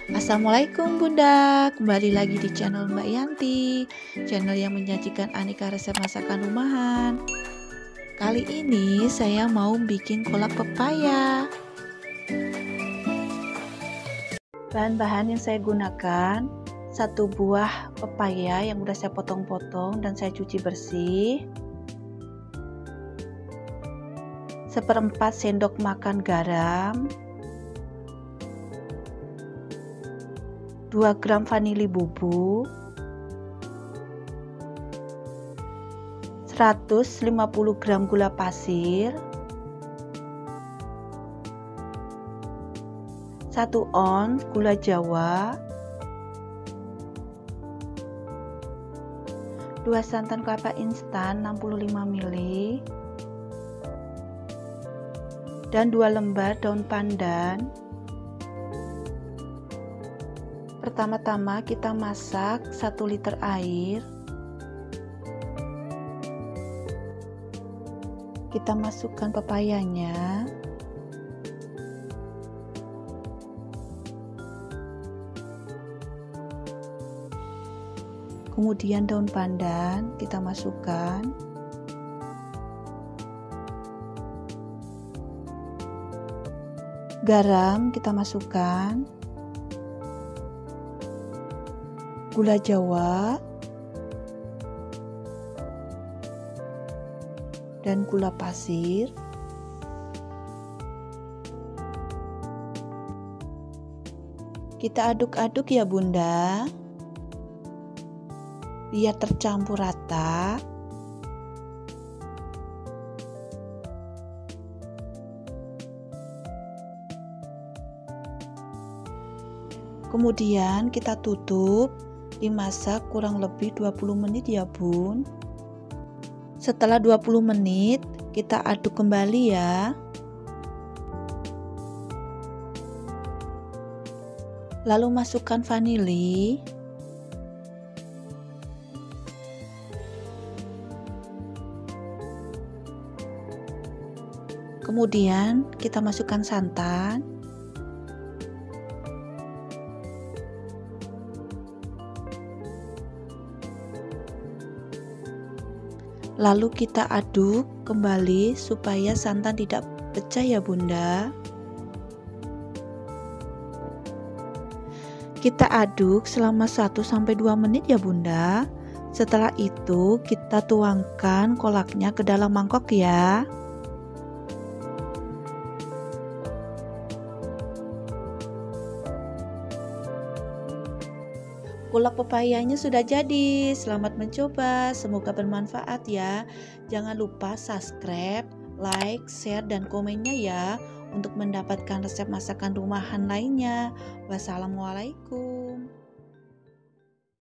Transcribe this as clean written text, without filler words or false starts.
Assalamualaikum Bunda, kembali lagi di channel Mbak Yanti, channel yang menyajikan aneka resep masakan rumahan. Kali ini saya mau bikin kolak pepaya. Bahan-bahan yang saya gunakan, satu buah pepaya yang udah saya potong-potong dan saya cuci bersih, 1/4 sendok makan garam, 2 gram vanili bubuk, 150 gram gula pasir, 1 ons gula jawa, 2 santan kelapa instan 65 ml, dan 2 lembar daun pandan. Pertama-tama kita masak 1 liter air. Kita masukkan pepayanya. Kemudian daun pandan kita masukkan. Garam kita masukkan. Gula jawa dan gula pasir. Kita aduk-aduk ya Bunda, biar tercampur rata. Kemudian kita tutup, dimasak kurang lebih 20 menit ya Bun. Setelah 20 menit kita aduk kembali ya. Lalu masukkan vanili. Kemudian kita masukkan santan. Lalu kita aduk kembali supaya santan tidak pecah ya Bunda. Kita aduk selama 1-2 menit ya Bunda. Setelah itu kita tuangkan kolaknya ke dalam mangkok ya. Kolak pepayanya sudah jadi. Selamat mencoba, semoga bermanfaat ya. Jangan lupa subscribe, like, share, dan komennya ya untuk mendapatkan resep masakan rumahan lainnya. Wassalamualaikum.